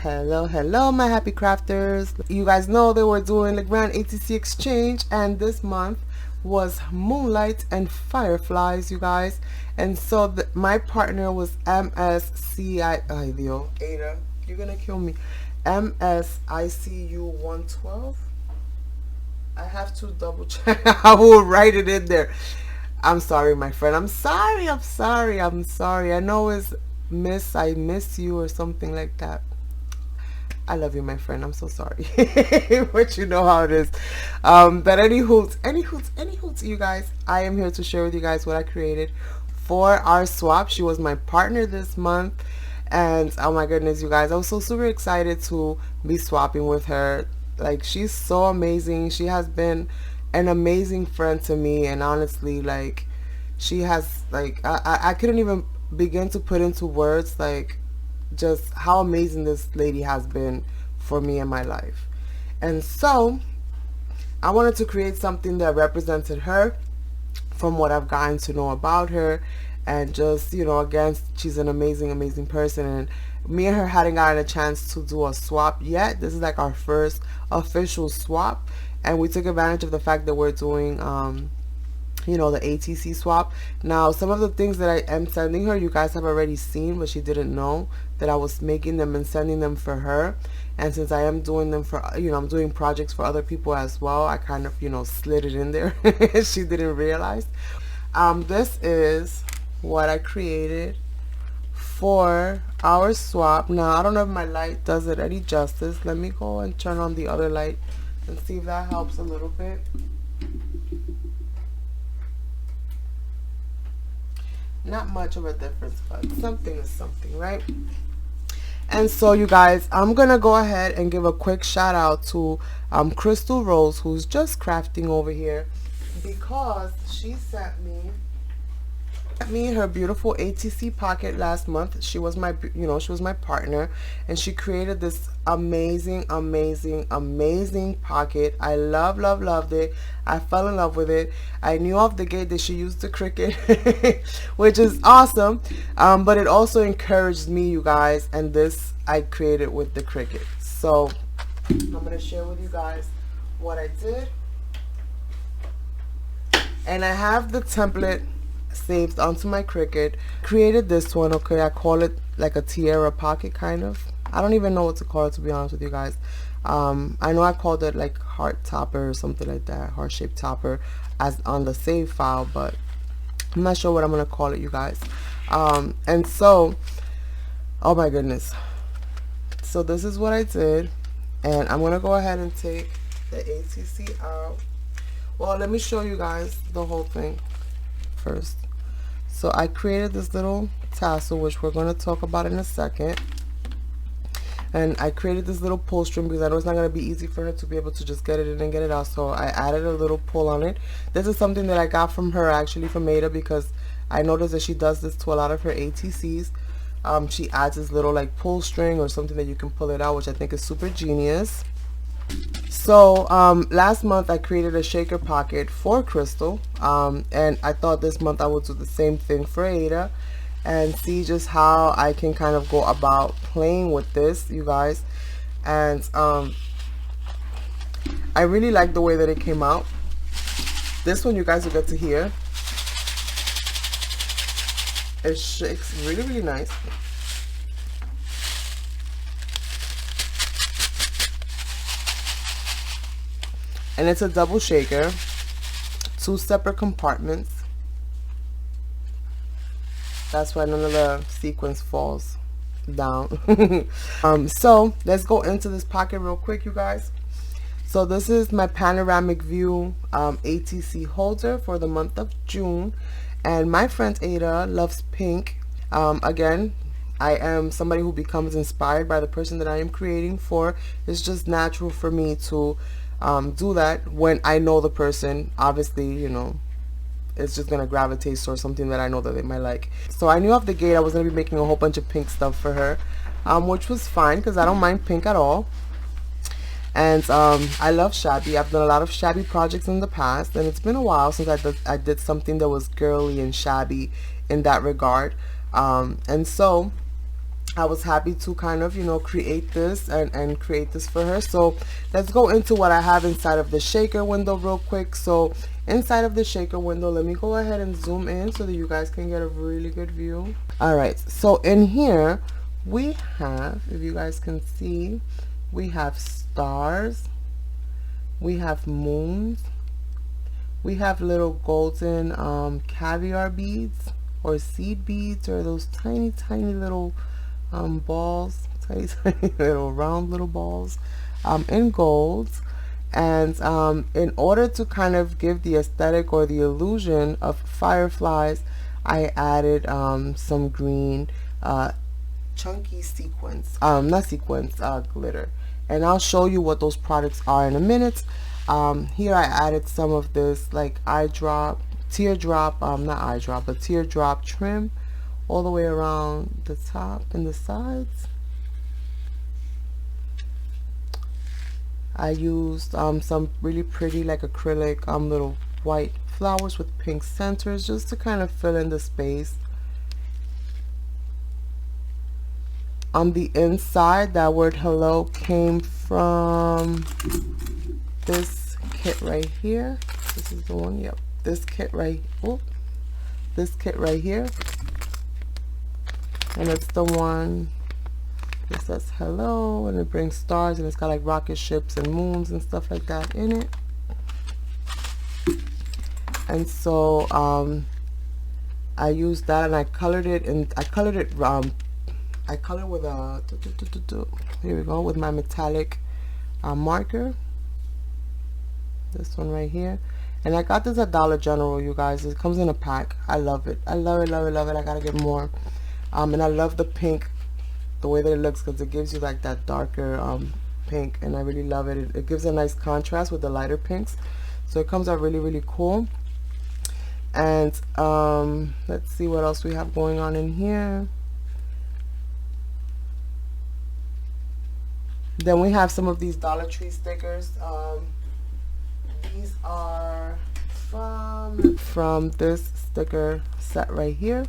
Hello, my happy crafters. You guys know they were doing the grand ATC exchange, and this month was Moonlight and Fireflies, you guys. And so my partner was MSCI. Ay, Dios, Ada, you're gonna kill me. MSICU 112. I have to double check. I will write it in there. I'm sorry, my friend. I'm sorry. I know it's I miss you or something like that. I love you, my friend. I'm so sorry. But you know how it is. But any hoots, you guys. I am here to share with you guys what I created for our swap. She was my partner this month. And oh my goodness, you guys, I was so super excited to be swapping with her. Like, she's so amazing. She has been an amazing friend to me. And honestly, like, she has, like, I couldn't even begin to put into words, like, just how amazing this lady has been for me in my life. And so I wanted to create something that represented her from what I've gotten to know about her. And just, you know, again, she's an amazing person, and me and her hadn't gotten a chance to do a swap yet. This is like our first official swap, and we took advantage of the fact that we're doing you know, the ATC swap. Now, some of the things that I am sending her, you guys have already seen, but she didn't know that I was making them and sending them for her. And since I am doing them for, you know, I'm doing projects for other people as well, I kind of, you know, slid it in there. She didn't realize. This is what I created for our swap. Now, I don't know if my light does it any justice. Let me go and turn on the other light and see if that helps a little bit. Not much of a difference, but something is something, right? And so, you guys, I'm gonna go ahead and give a quick shout out to Crystal Rose, who's just crafting over here, because she sent me her beautiful ATC pocket last month. She was my, you know, she was my partner, and she created this amazing pocket. I loved it. I fell in love with it. I knew off the gate that she used the Cricut, which is awesome, but it also encouraged me, you guys, and this I created with the Cricut. So I'm gonna share with you guys what I did, and I have the template saved onto my Cricut. Created this one. Okay, I call it like a tiara pocket, kind of. I don't even know what to call it, to be honest with you guys. I know I called it like heart topper or something like that, heart shaped topper, as on the save file, but I'm not sure what I'm gonna call it, you guys. And so, oh my goodness, so this is what I did, and I'm gonna go ahead and take the ATC out. Well, let me show you guys the whole thing first. So I created this little tassel, which we're going to talk about in a second, and I created this little pull string because I know it's not going to be easy for her to be able to just get it in and get it out, so I added a little pull on it. This is something that I got from her, actually, from Aida, because I noticed that she does this to a lot of her ATCs. She adds this little like pull string or something that you can pull it out, which I think is super genius. So last month I created a shaker pocket for Crystal, and I thought this month I would do the same thing for Ada and see just how I can kind of go about playing with this, you guys. And I really like the way that it came out. This one you guys will get to hear. It shakes really nice. And it's a double shaker, 2 separate compartments. That's why none of the sequins falls down. So let's go into this pocket real quick, you guys. So this is my panoramic view ATC holder for the month of June, and my friend Ada loves pink. Again, I am somebody who becomes inspired by the person that I am creating for. It's just natural for me to do that when I know the person. Obviously, you know, it's just gonna gravitate towards something that I know that they might like. So I knew off the gate I was gonna be making a whole bunch of pink stuff for her, which was fine because I don't mind pink at all. And I love shabby. I've done a lot of shabby projects in the past, and it's been a while since I did something that was girly and shabby in that regard. And so I was happy to kind of, you know, create this and create this for her. So let's go into what I have inside of the shaker window real quick. So inside of the shaker window, let me go ahead and zoom in so that you guys can get a really good view. All right, so in here we have, if you guys can see, we have stars, we have moons, we have little golden caviar beads or seed beads, or those tiny little balls, tiny little round little balls in gold. And in order to kind of give the aesthetic or the illusion of fireflies, I added some green chunky sequins, not sequins, glitter. And I'll show you what those products are in a minute. Here I added some of this like teardrop, not eye drop, but teardrop trim all the way around the top and the sides. I used some really pretty like acrylic little white flowers with pink centers just to kind of fill in the space. On the inside, that word hello came from this kit right here. This is the one, yep. This kit right here. And it's the one that says hello, and it brings stars, and it's got like rocket ships and moons and stuff like that in it. And so I used that, and I colored it, and I colored with a here we go, with my metallic marker, this one right here. And I got this at Dollar General, you guys. It comes in a pack. I love it. I love it, love it, love it. I gotta get more. And I love the pink, the way that it looks, because it gives you like that darker pink, and I really love it. It gives a nice contrast with the lighter pinks, so it comes out really cool. And let's see what else we have going on in here. Then we have some of these Dollar Tree stickers. These are from this sticker set right here.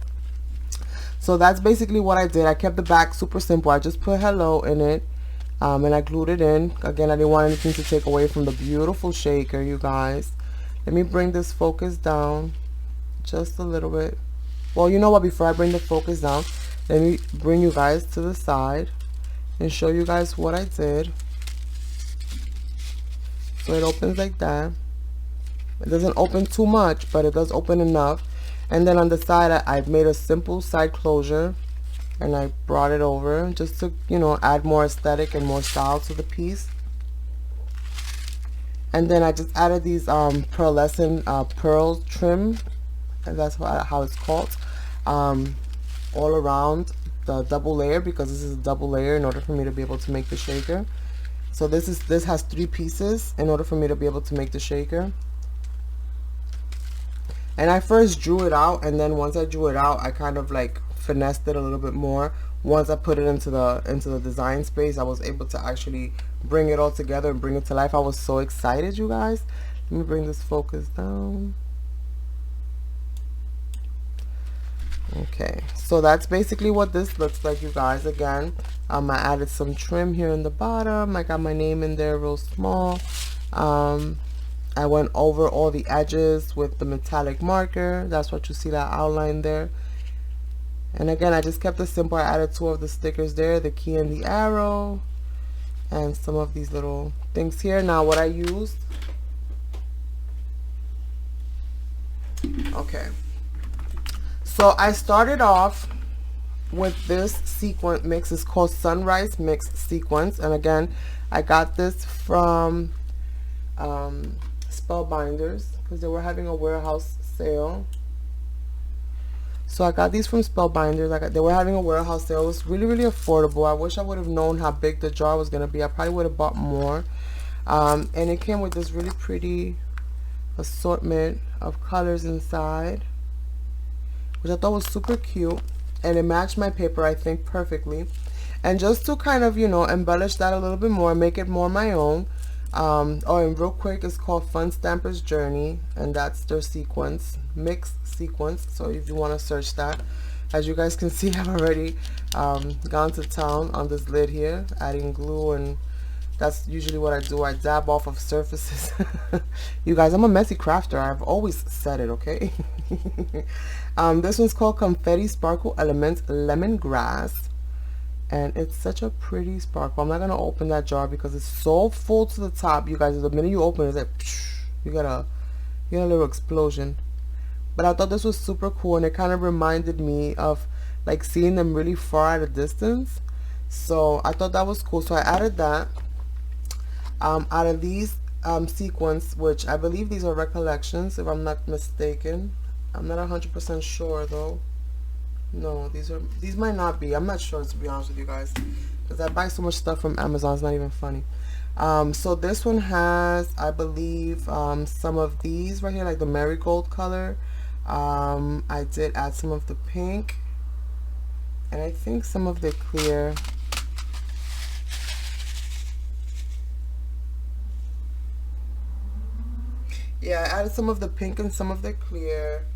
So that's basically what I did. I kept the back super simple. I just put hello in it, and I glued it in. Again, I didn't want anything to take away from the beautiful shaker, you guys. Let me bring this focus down just a little bit. Well, you know what, before I bring the focus down, let me bring you guys to the side and show you guys what I did. So it opens like that. It doesn't open too much, but it does open enough. And then on the side, I've made a simple side closure, and I brought it over just to, you know, add more aesthetic and more style to the piece. And then I just added these pearlescent pearl trim, and that's how it's called, all around the double layer, because this is a double layer in order for me to be able to make the shaker. So this has 3 pieces in order for me to be able to make the shaker. And I first drew it out, and then once I drew it out, I kind of like finessed it a little bit more. Once I put it into the design space, I was able to actually bring it all together and bring it to life. I was so excited, you guys. Let me bring this focus down. Okay, so that's basically what this looks like, you guys. Again, I added some trim here in the bottom. I got my name in there real small. I went over all the edges with the metallic marker. That's what you see, that outline there. And again, I just kept it simple. I added 2 of the stickers there, the key and the arrow, and some of these little things here. Now what I used, okay, so I started off with this sequin mix. It's called Sunrise Mix Sequence, and again, I got this from Spellbinders, because they were having a warehouse sale. So I got these from Spellbinders. They were having a warehouse sale. It was really affordable. I wish I would have known how big the jar was going to be. I probably would have bought more. And it came with this really pretty assortment of colors inside, which I thought was super cute, and it matched my paper, I think, perfectly. And just to kind of, you know, embellish that a little bit more, make it more my own, and real quick, it's called Fun Stamper's Journey, and that's their sequence, mix sequence. So if you want to search that, As you guys can see, I've already gone to town on this lid here, adding glue, and that's usually what I do. I dab off of surfaces. You guys, I'm a messy crafter. I've always said it, okay? This one's called Confetti Sparkle Elements Lemongrass. And it's such a pretty sparkle. I'm not going to open that jar because it's so full to the top. You guys, the minute you open it, it's like, psh, you get a little explosion. But I thought this was super cool, and it kind of reminded me of like seeing them really far at a distance. So I thought that was cool. So I added that. Out of these sequins, which I believe these are recollections, if I'm not mistaken. I'm not 100% sure though. No, these might not be. I'm not sure, to be honest with you guys, because I buy so much stuff from Amazon. It's not even funny. So this one has, I believe, some of these right here, like the marigold color. I did add some of the pink, and I think some of the clear. Yeah, I added some of the pink and some of the clear,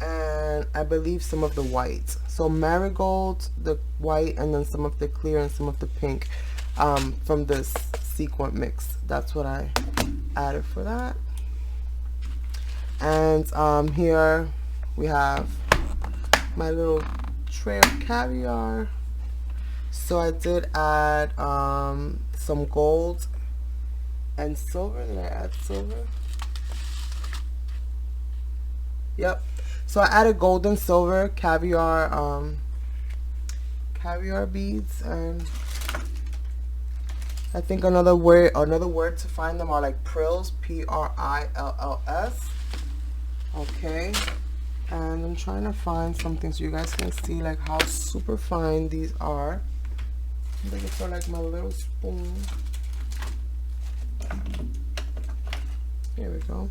and I believe some of the white. So marigold, the white, and then some of the clear and some of the pink from this sequin mix. That's what I added for that. And here we have my little tray of caviar. So I did add some gold and silver. Did I add silver? Yep. So I added gold and silver caviar beads, and I think another word to find them are like prills, P-R-I-L-L-S. Okay. And I'm trying to find something so you guys can see like how super fine these are. I think it's like my little spoon. Here we go.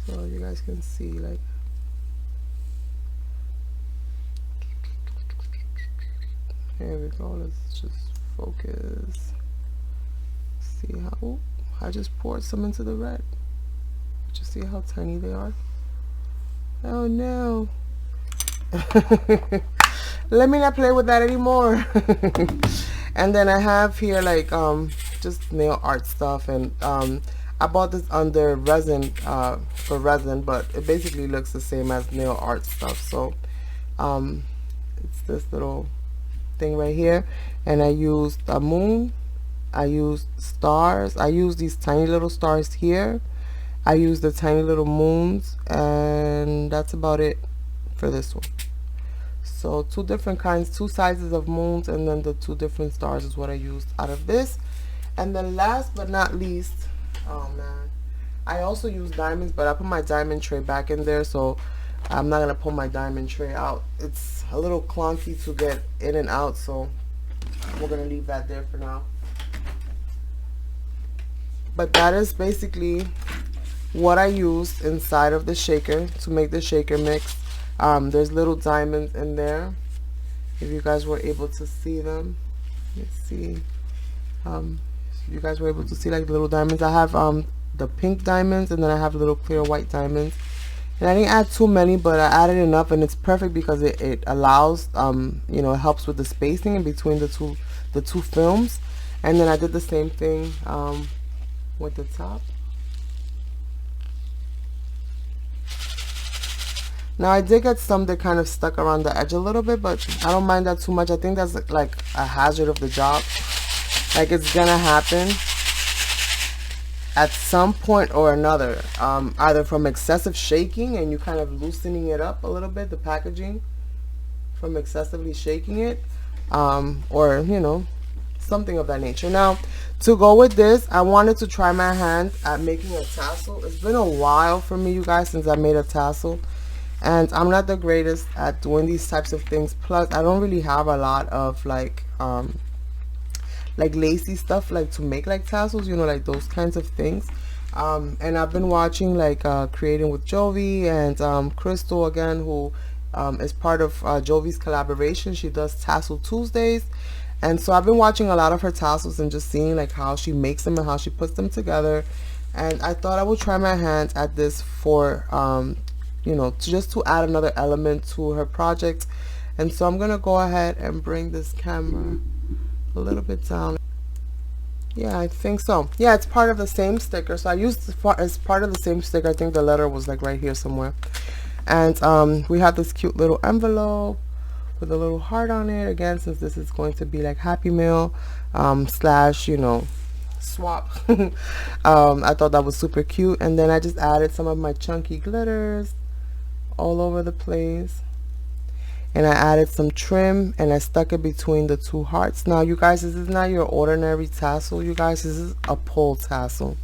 So you guys can see like. Here we go. Let's just focus. See how, ooh, I just poured some into the red. Just see how tiny they are. Oh no. Let me not play with that anymore. And then I have here like just nail art stuff, and I bought this under resin for resin, but it basically looks the same as nail art stuff. So it's this little thing right here, and I used a moon, I used stars, I used these tiny little stars here, I used the tiny little moons, and that's about it for this one. So two different kinds, two sizes of moons, and then the two different stars is what I used out of this. And then last but not least, oh man, I also used diamonds, but I put my diamond tray back in there, so I'm not gonna pull my diamond tray out. It's a little clunky to get in and out, so we're gonna leave that there for now. But that is basically what I used inside of the shaker to make the shaker mix. There's little diamonds in there, if you guys were able to see them. Let's see. You guys were able to see like the little diamonds. I have the pink diamonds, and then I have little clear white diamonds. And I didn't add too many, but I added enough, and it's perfect because it allows you know, it helps with the spacing in between the two films. And then I did the same thing with the top. Now I did get some that kind of stuck around the edge a little bit, but I don't mind that too much. I think that's like a hazard of the job. Like, it's gonna happen at some point or another, either from excessive shaking and you kind of loosening it up a little bit, the packaging, from excessively shaking it, or you know, something of that nature. Now to go with this, I wanted to try my hand at making a tassel. It's been a while for me, you guys, since I made a tassel, and I'm not the greatest at doing these types of things. Plus I don't really have a lot of like lacy stuff like to make like tassels, you know, like those kinds of things. And I've been watching like Creating with Jovi, and Crystal again, who is part of Jovi's collaboration. She does Tassel Tuesdays, and so I've been watching a lot of her tassels and just seeing like how she makes them and how she puts them together. And I thought I would try my hand at this for you know, just to add another element to her project. And so I'm gonna go ahead and bring this camera a little bit down. Yeah, I think so. Yeah, it's part of the same sticker. So I used as part of the same sticker. I think the letter was like right here somewhere. And we have this cute little envelope with a little heart on it. Again, since this is going to be like Happy Meal slash, you know, swap. I thought that was super cute. And then I just added some of my chunky glitters all over the place. And I added some trim and I stuck it between the two hearts. Now, you guys, this is not your ordinary tassel. You guys, this is a pull tassel.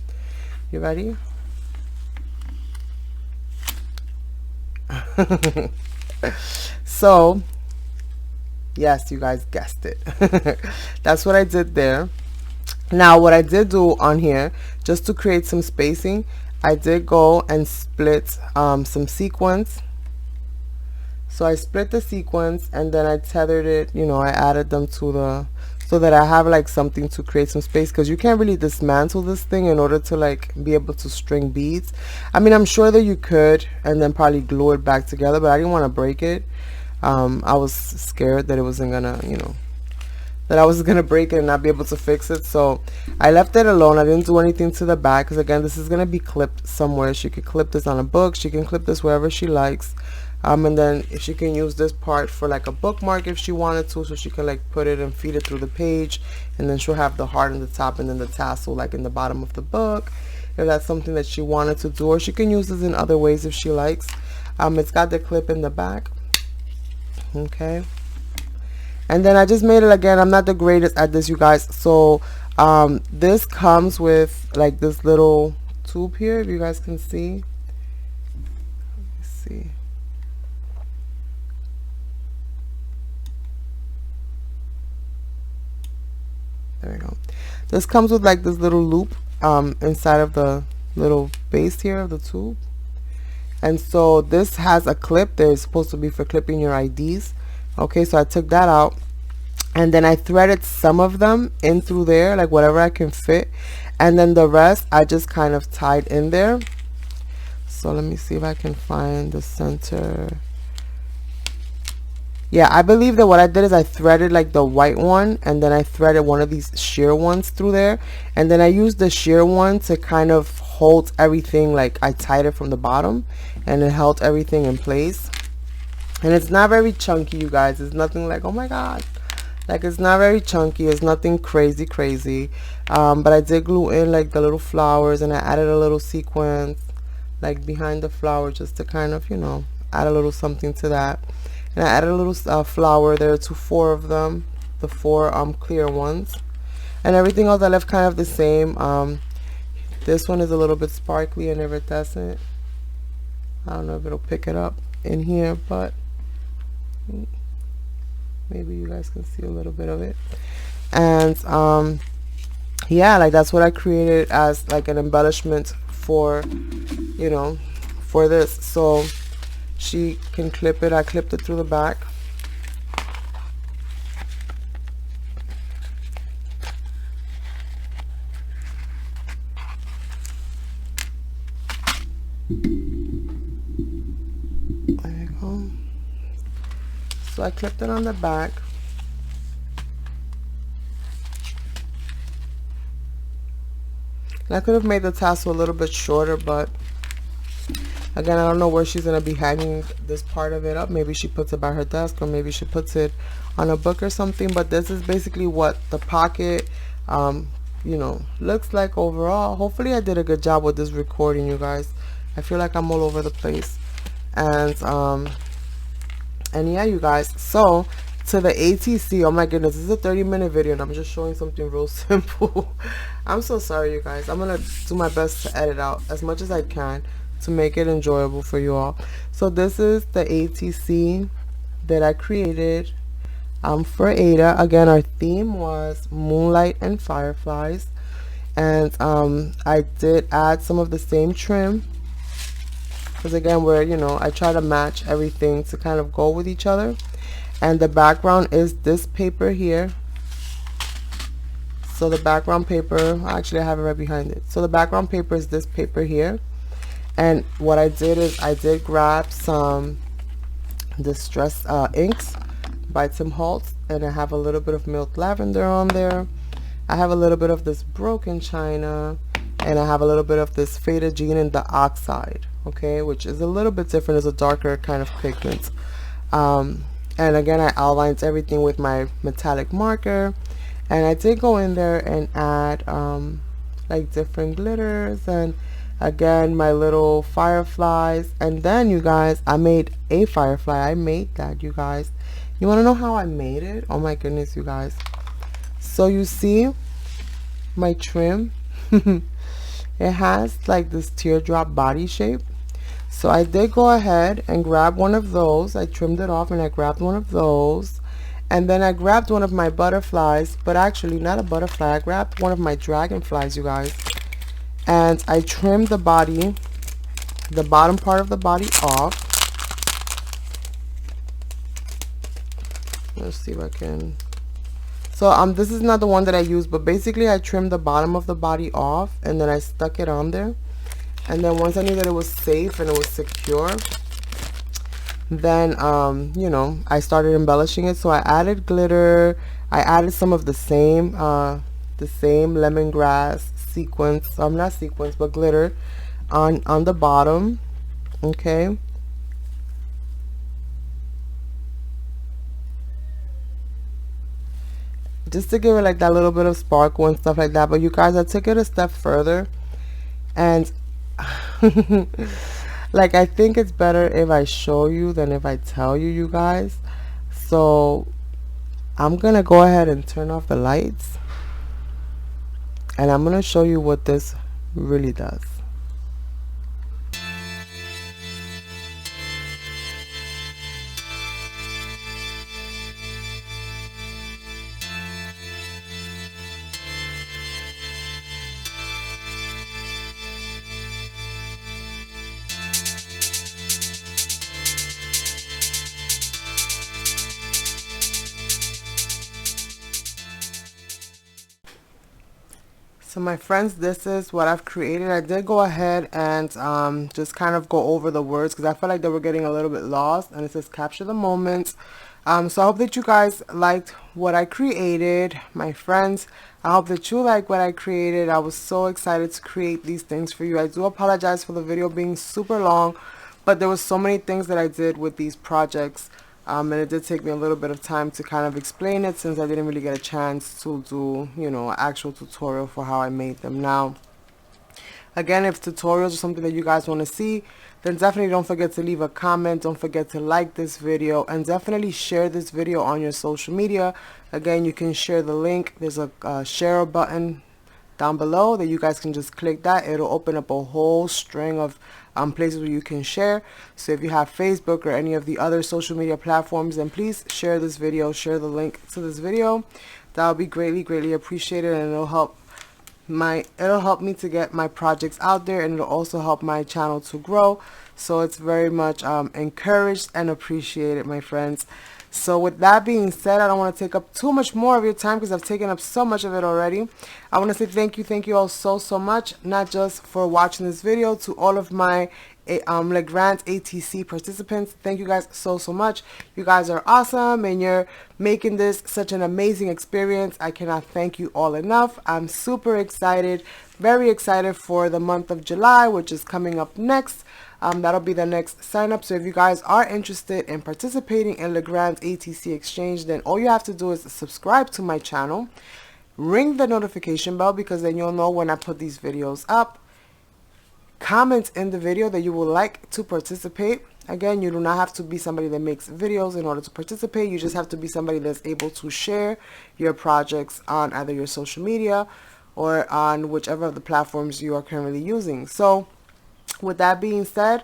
You ready? So, yes, you guys guessed it. That's what I did there. Now, what I did do on here, just to create some spacing, I did go and split some sequins. So I split the sequins and then I tethered it, you know, I added them to the, so that I have like something to create some space, because you can't really dismantle this thing in order to like be able to string beads. I mean, I'm sure that you could and then probably glue it back together, but I didn't want to break it. I was scared that it wasn't gonna, you know, that I was gonna break it and not be able to fix it. So I left it alone. I didn't do anything to the back, because again, this is gonna be clipped somewhere. She could clip this on a book, she can clip this wherever she likes. And then if she can use this part for like a bookmark if she wanted to, so she can like put it and feed it through the page, and then she'll have the heart in the top and then the tassel like in the bottom of the book, if that's something that she wanted to do. Or she can use this in other ways if she likes. It's got the clip in the back. Okay, and then I just made it. Again, I'm not the greatest at this, you guys, so this comes with like this little tube here, if you guys can see. Let's see. There we go. This comes with like this little loop inside of the little base here of the tube. And so this has a clip that is supposed to be for clipping your IDs. Okay, so I took that out and then I threaded some of them in through there, like whatever I can fit. And then the rest I just kind of tied in there. So let me see if I can find the center. Yeah, I believe that what I did is I threaded like the white one, and then I threaded one of these sheer ones through there, and then I used the sheer one to kind of hold everything. Like I tied it from the bottom and it held everything in place. And it's not very chunky, you guys. It's nothing like, oh my god, like it's not very chunky. It's nothing crazy but I did glue in like the little flowers, and I added a little sequence like behind the flower just to kind of, you know, add a little something to that. And I added a little flower there to 4 of them, the 4 clear ones, and everything else I left kind of the same. This one is a little bit sparkly and iridescent. I don't know if it'll pick it up in here, but maybe you guys can see a little bit of it. And yeah, like that's what I created as like an embellishment for, you know, for this. So she can clip it. I clipped it through the back. There you go. So I clipped it on the back. And I could have made the tassel a little bit shorter, but again, I don't know where she's going to be hanging this part of it up. Maybe she puts it by her desk, or maybe she puts it on a book or something. But this is basically what the pocket, you know, looks like overall. Hopefully I did a good job with this recording, you guys. I feel like I'm all over the place. And yeah, you guys. So, to the ATC, oh my goodness, this is a 30-minute video and I'm just showing something real simple. I'm so sorry, you guys. I'm going to do my best to edit out as much as I can to make it enjoyable for you all. So this is the ATC that I created for Ada. Again, our theme was moonlight and fireflies, and I did add some of the same trim, because again, where, you know, I try to match everything to kind of go with each other. And the background is this paper here. So the background paper, actually I have it right behind it. So the background paper is this paper here. And what I did is I did grab some distress inks by Tim Holtz, and I have a little bit of milk lavender on there. I have a little bit of this broken china, and I have a little bit of this faded jean in the oxide, okay, which is a little bit different. It's a darker kind of pigment. And again, I outlined everything with my metallic marker, and I did go in there and add like different glitters, and again my little fireflies. And then you guys, I made a firefly. I made that, you guys. You want to know how I made it? Oh my goodness, you guys. So you see my trim, it has like this teardrop body shape. So I did go ahead and grab one of those. I trimmed it off and I grabbed one of those, and then I grabbed one of my butterflies, but actually not a butterfly. I grabbed one of my dragonflies, you guys, and I trimmed the body, the bottom part of the body off. Let's see if I can. So this is not the one that I used, but basically I trimmed the bottom of the body off, and then I stuck it on there. And then once I knew that it was safe and it was secure, then you know, I started embellishing it. So I added glitter. I added some of the same lemongrass sequins, not sequins, but glitter on the bottom. Okay. Just to give it like that little bit of sparkle and stuff like that. But you guys, I took it a step further, and like, I think it's better if I show you than if I tell you, you guys. So I'm gonna go ahead and turn off the lights, and I'm gonna show you what this really does. So my friends, this is what I've created. I did go ahead and just kind of go over the words because I felt like they were getting a little bit lost, and it says capture the moment. So I hope that you guys liked what I created, my friends. I hope that you like what I created. I was so excited to create these things for you. I do apologize for the video being super long, but there was so many things that I did with these projects. And it did take me a little bit of time to kind of explain it, since I didn't really get a chance to do, you know, an actual tutorial for how I made them. Now, again, if tutorials are something that you guys want to see, then definitely don't forget to leave a comment. Don't forget to like this video, and definitely share this video on your social media. Again, you can share the link. There's a share button down below that you guys can just click that. It'll open up a whole string of places where you can share. So if you have Facebook or any of the other social media platforms, then please share this video, share the link to this video. That will be greatly appreciated, and it'll help me to get my projects out there, and it'll also help my channel to grow. So it's very much encouraged and appreciated, my friends. So with that being said, I don't want to take up too much more of your time because I've taken up so much of it already. I want to say thank you all so much, not just for watching this video, to all of my Legrand ATC participants. Thank you guys so much. You guys are awesome, and you're making this such an amazing experience. I cannot thank you all enough. I'm super excited, very excited for the month of July, which is coming up next. That'll be the next sign up. So if you guys are interested in participating in Legrand's ATC exchange, then all you have to do is subscribe to my channel, ring the notification bell, because then you'll know when I put these videos up. Comment in the video that you would like to participate. Again, you do not have to be somebody that makes videos in order to participate. You just have to be somebody that's able to share your projects on either your social media or on whichever of the platforms you are currently using. So with that being said,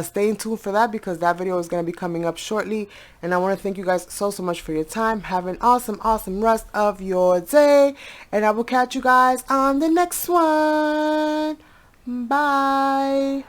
stay tuned for that, because that video is going to be coming up shortly. And I want to thank you guys so much for your time. Have an awesome rest of your day, and I will catch you guys on the next one. Bye.